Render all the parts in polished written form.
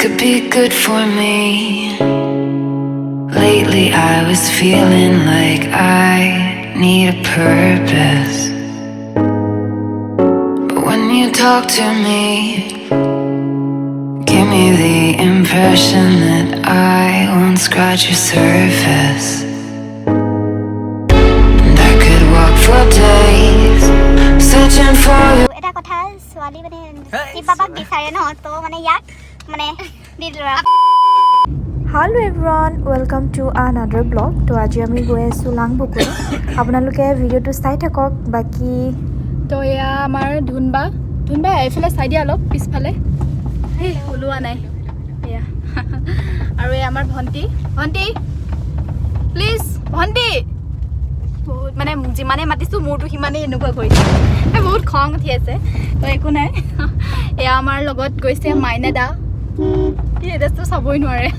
could be good for me. Lately I was feeling like I need a purpose. But when you talk to me, give me the impression that I won't scratch your surface. And I could walk for days searching for you. এটা কথা ছোৱালী মানে শিৱবাবাক বিচাৰে ন তো মানে ইয়াক মানে দিলৰা Hello everyone, welcome to another vlog. তো আজি আমি গৈ আছো langvoku. আপোনালোকে ভিডিওটো চাই থাকক বাকি তো এয়া আমাৰ ধুনবা এইফালে চাই দিয়া অলপ পিছফালে হে ওলোৱা নাই এয়া আৰু এই আমাৰ ভন্টি প্লিজ ভন্টি বহুত মানে যিমানে মাতিছো মোৰটো সিমানে এনেকুৱা কৰিছে বহুত খং উঠি আছে তো একো নাই এয়া আমাৰ লগত গৈছে মাইনা দা এটাতো চাবই নোৱাৰে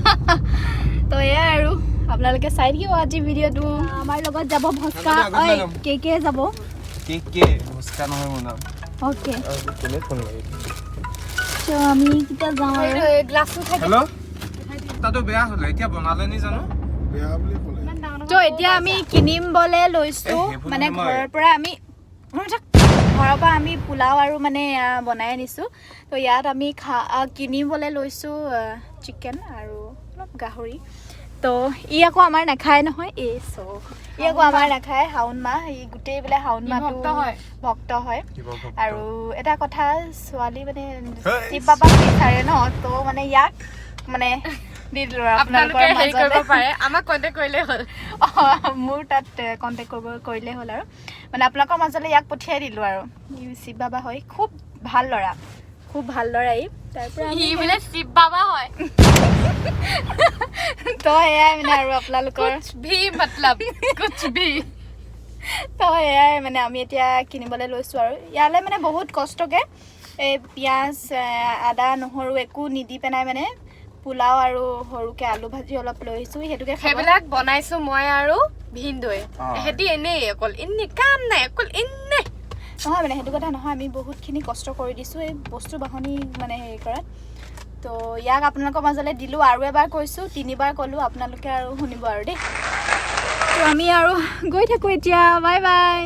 তো এয়া আৰু আপোনালোকে চাই দিও আজি ভিডিওটো আমাৰ লগত যাব ভস্কা ঐ কে যাব কে ভস্কা নহয় মোৰ নাম ওকে কোনে ফোন লাগে তো আমি কিটা যাওঁ আৰু গ্লাছটো থাকে হেল্ল' তাতো বেয়া হ'ল এতিয়া বনালে নি জানো বেয়া বুলি ক'লে তো এতিয়া আমি কিনিম বলে লৈছো মানে ঘৰৰ পৰা আমি পোলাও আৰু মানে বনাই আনিছো তো ইয়াত আমি কিনিবলে লৈছো চিকেন আৰু অলপ গাহৰি তো ই আকৌ আমাৰ নাখায় নহয় ই আকৌ আমাৰ নাখায় হাউন মাহ ই গোটেই বোলে হাউন মাহটো ভক্ত হয় আৰু এটা কথা ছোৱালী মানে শিৱ বাবাক বিচাৰে ন তো মানে ইয়াক মানে আপোনালোকে হেৰি কৰিব পাৰে আমাক কণ্টেক্ট কৰিলে হ'ল মোৰ তাত কণ্টেক্ট কৰিলে হ'ল আৰু মানে আপোনালোকৰ মাজলৈ ইয়াক পঠিয়াই দিলোঁ আৰু শিৱ বাবা হয় খুব ভাল ল'ৰা ই তাৰপৰা সি বোলে শিৱ বাবা হয় তো এয়াই মানে আৰু আপোনালোকৰ তো এয়াই মানে আমি এতিয়া কিনিবলৈ লৈছোঁ আৰু ইয়ালৈ মানে বহুত কষ্টকৈ এই পিঁয়াজ আদা নহৰু একো নিদি পেলাই মানে পোলাও আৰু সৰুকে আলু ভাজি অলপ লৈ আহিছো হেতুকে সেইবিলাক বনাইছো মই আৰু ভিনদৈ হেতি এনেই অকল ইন্নে কাম নাই অকল ইন্নে নহয় মানে হেতু কথা নহয় আমি বহুতখিনি কষ্ট কৰি দিছো এই বস্তু বাহনি মানে হেৰি কৰাত তো ইয়াক আপোনালোকৰ মাজলৈ দিলোঁ আৰু এবাৰ কৈছোঁ 3বাৰ ক'লোঁ আপোনালোকে আৰু শুনিব আৰু দেই তো আমি আৰু গৈ থাকোঁ এতিয়া বাই বাই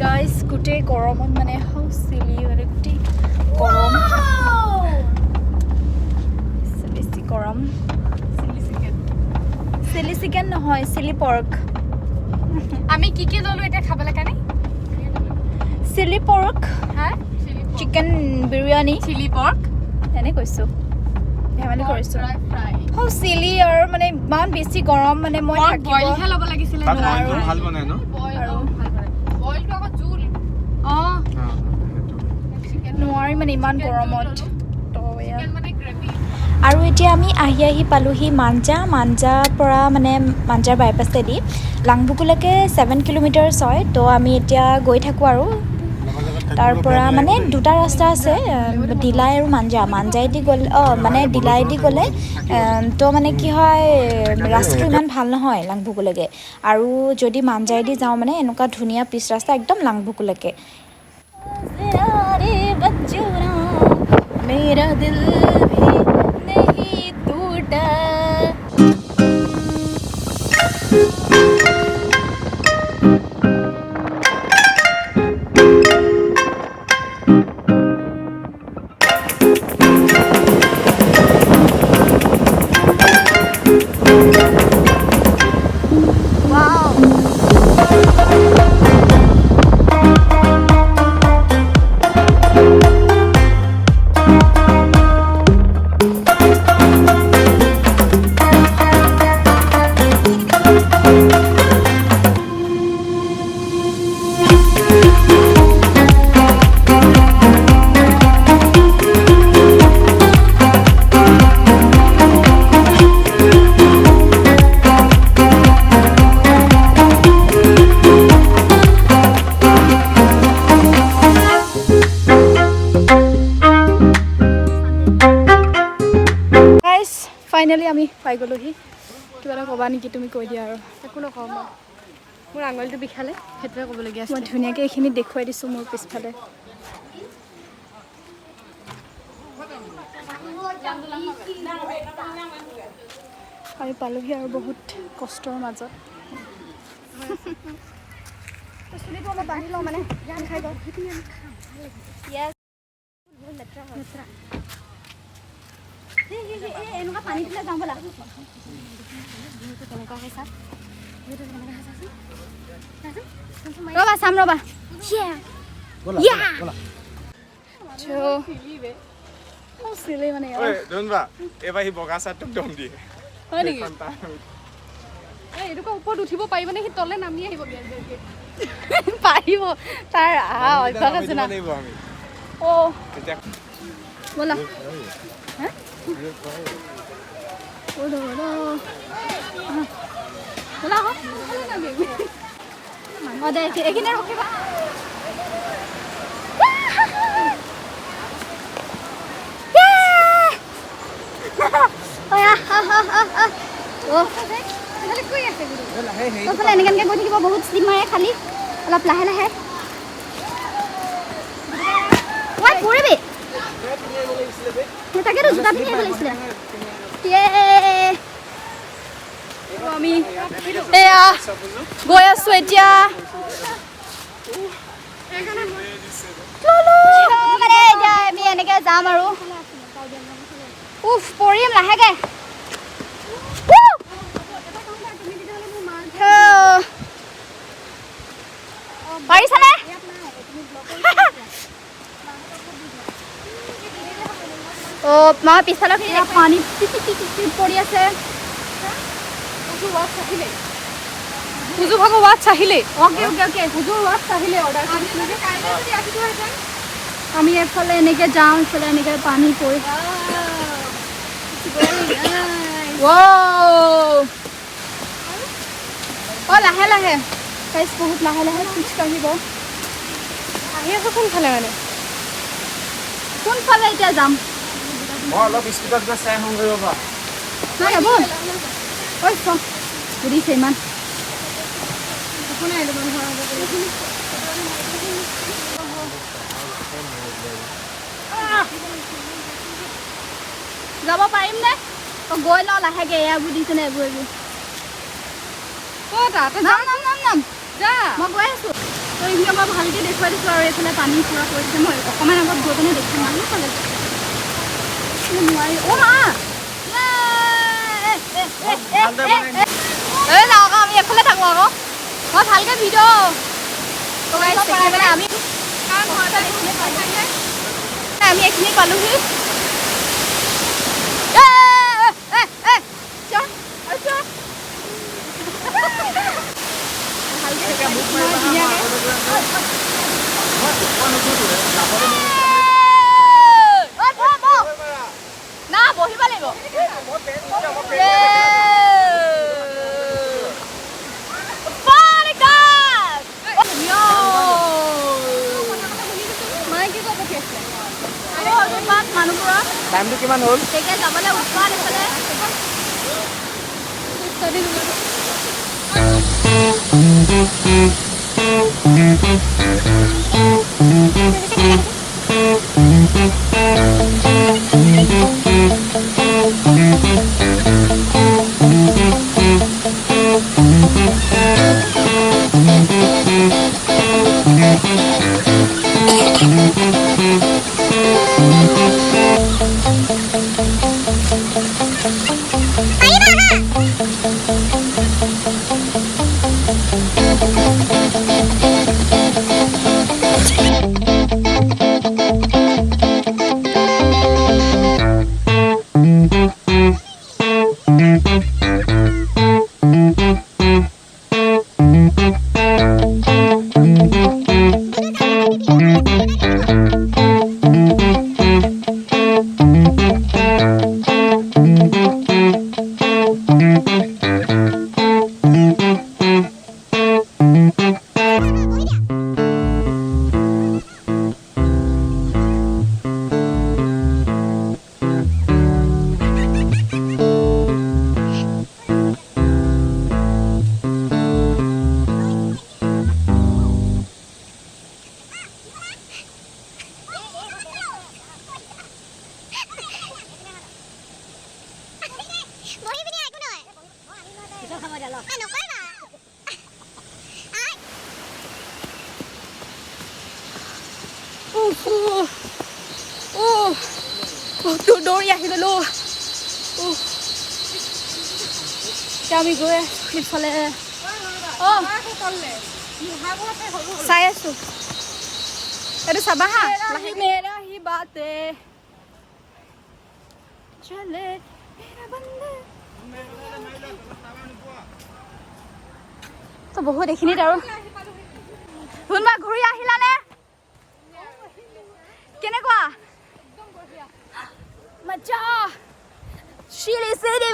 গাইস গোটেই গৰমত মানে চিলি মানে গোটেই গৰম বেছি গৰম চিলি চিকেন নহয় চিলি পৰ্ক আমি কি ললো এটা খাবলৈ কাৰণে চিলি পৰ্ক হা চিকেন বিৰিয়ানী চিলি পৰ্ক এনে কৈছোঁ ধেমালি কৰিছোঁ চিলি আৰু মানে ইমান বেছি গৰম মানে মই বইলহে ল'ব লাগিছিলে ভাল বনাই ন বইলটো আকৌ জুল নোৱাৰি মানে ইমান গৰমত আৰু এতিয়া আমি আহি পালোহি মাঞ্জাৰ পৰা মানে মাঞ্জাৰ বাইপাছেদি langvokuলৈকে 7 কিলোমিটাৰছ হয় তো আমি এতিয়া গৈ থাকোঁ আৰু তাৰ পৰা মানে দুটা ৰাস্তা আছে দিলাই আৰু মাঞ্জাইদি গ'লে মানে দিলাইদি গ'লে তো মানে কি হয় ৰাস্তাটো ইমান ভাল নহয় langvokuলৈকে আৰু যদি মাঞ্জাইদি যাওঁ মানে এনেকুৱা ধুনীয়া পিচ ৰাস্তা একদম langvokuলৈকে मेरा दिल भी नहीं टूटा ফাইনেলি আমি পাই গ'লোহি কিবা এটা ক'বা নেকি তুমি কৈ দিয়া আৰু একো নকওঁ মই মোৰ আঙুলিটো বিষালে সেইটোৱে ক'বলগীয়া আছে মই ধুনীয়াকৈ এইখিনি দেখুৱাই দিছোঁ মোৰ পিছফালে আমি পালোহি আৰু বহুত কষ্টৰ মাজত বান্ধি লওঁ মানে খাই গ'ল এনেকুৱা পানী দিলে যাওঁ ব'লা ৰ'বা চাম ৰ'বা মানে এইবাৰ সি বগা চাৰ্টটোক দম দিয়ে হয় নেকি এইটোকে ওপৰত উঠিব পাৰিবনে সি তলে নামি আহিব পাৰিব তাৰ অভ্যাস আছে না অ' ব'লা ব'লা আকৌ দে এইখিনি ৰখিবা এনেকৈ গৈ থাকিব বহুত স্লিপ মাৰে খালি অলপ লাহে লাহে পৰিবি তাকেতো জোতা পিন্ধি আহিব লাগিছিলে আমি এয়া গৈ আছো এতিয়া আমি এনেকৈ যাম আৰু উফ পৰিম লাহেকৈ পাৰিছানে অ' মই পিছফালৰখিনি পানী পৰি আছে সুজু ভাগৰ ৱাট চাহিলে অ'কে সুজুৰ ৱাট চাহিলে অৰ্ডাৰ আমি এফালে এনেকৈ যাওঁ এইফালে এনেকৈ পানী পৰি অ' লাহে লাহে গাইছ বহুত লাহে লাহে খোজকাঢ়িব আহি আছো কোনফালে মানে কোনফালে এতিয়া যাম মই অলপ স্পীডত গৈ চাই আহোঁ ৰ'বা নাই হ'ব ঐ সুধিছে ইমান যাব পাৰিম নে গৈ লওঁ লাহেকৈ এয়া বুজিছে নে এইবোৰ নাম যা মই গৈ আছোঁ তো এইখিনি মই ভালকৈ দেখুৱাই দিছোঁ আৰু এইফালে পানী পূৰা পৰিছে মই অকণমান আগত গৈ পিনে দেখিম মানুহ পালে নোৱাৰি অ' মা যাওঁ আকৌ আমি এফালে থাকোঁ আকৌ মই ভালকৈ ভিডিঅ' আমি এইখিনি পালোহি না বহিব লাগিব মানুহবোৰৰ টাইমটো কিমান হ'ল তেতিয়া যাবলৈ উৎপাত এইফালে দৌৰি আহি গ'লো এতিয়া আমি গৈ সিফালে চাই আছো এইটো চাবা হা মেৰা হি বাতে চলে মেৰা বন্দে তো বহুত এইখিনিত আৰু কোনোবা ঘূৰি আহিলানে কেনেকুৱা মজা চিৰিচিৰি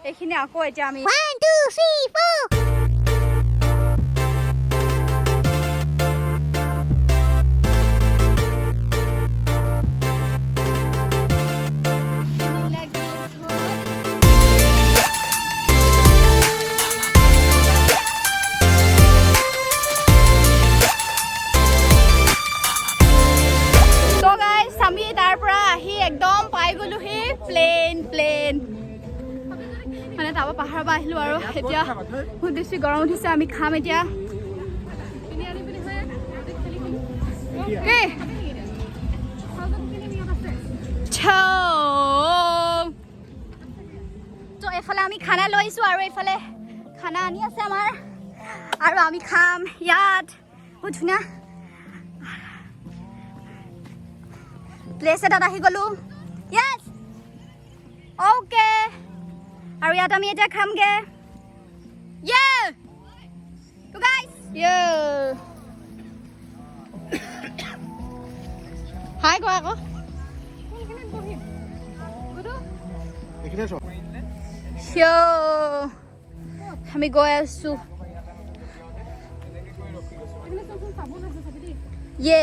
এইখিনি আকৌ এতিয়া আমি 1 2 3 4 একদম পাই গ'লোহি প্লেন মানে তাৰপৰা পাহাৰৰ পৰা আহিলোঁ আৰু এতিয়া বহুত বেছি গৰম উঠিছে আমি খাম এতিয়া তো এইফালে আমি খানা লৈ আহিছোঁ আৰু এইফালে খানা আনি আছে আমাৰ আৰু আমি খাম ইয়াত বহুত ধুনীয়া প্লেচ এটাত আহি গ'লো য়েছ অ'কে আৰু ইয়াত আমি এতিয়া খামগে য়ে টু গাইজ য়ে হাই কোৱা আকৌ আমি গৈ আছো য়ে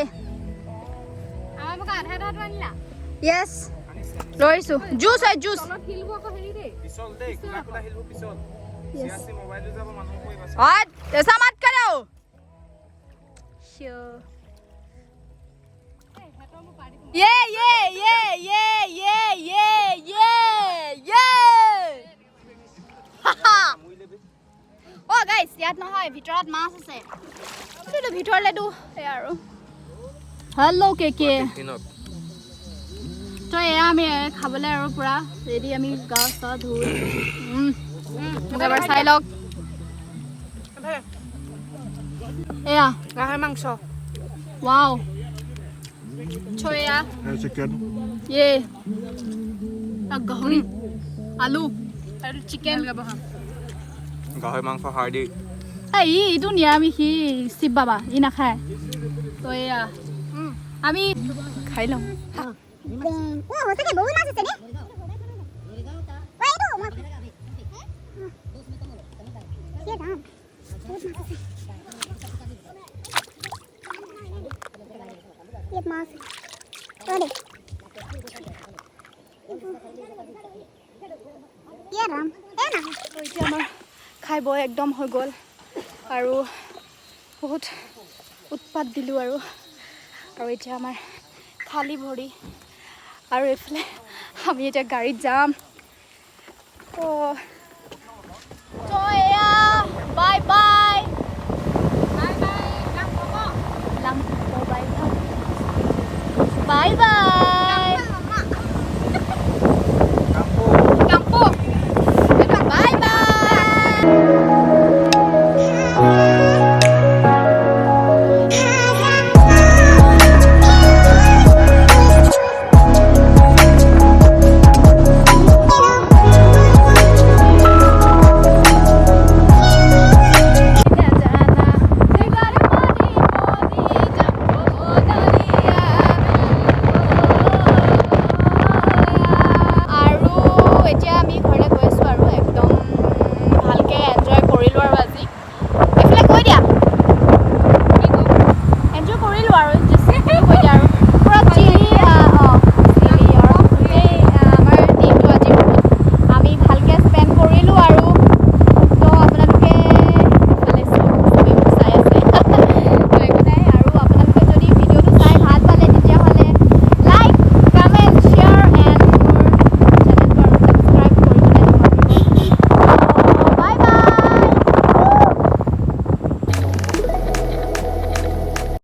Yes. Loisu. Juice hai juice. পিছল দে কুলা কুলা হিলবো পিছল চিয়াসি মোবাইল যাব মানুহ কই বাস और ऐसा मत करो ये ओ गाइस यात নহয় ভিতৰত মাছ আছে কিন্তু ভিতৰলে দু আৰু हेलो केके তো এয়া আমি খাবলৈ আৰু পুৰা ৰেডি আমি গা চা ধুই এবাৰ চাই লওক এয়া গাহৰি মাংস ওয়াও চয়া চিকেন ये গাহৰি আলু আৰু চিকেন গাহৰি মাংস হাৰ্ডি এই ইটো নিৰামিষ শিৱ বাবা ই নাখায় তো এয়া আমি খাই লওঁ সঁচাকে বহুত মাছ আছে এতিয়া আমাৰ খাই বৈ একদম হৈ গ'ল আৰু বহুত উৎপাত দিলোঁ আৰু এতিয়া আমাৰ খালী ভৰি আৰু এইফালে আমি এতিয়া গাড়ীত যাম তো এয়া bye bye bye bye campo bye আৰু এতিয়া আমি ঘৰলৈ গৈ আছোঁ আৰু একদম ভালকৈ এনজয় কৰিলোঁ আৰু আজি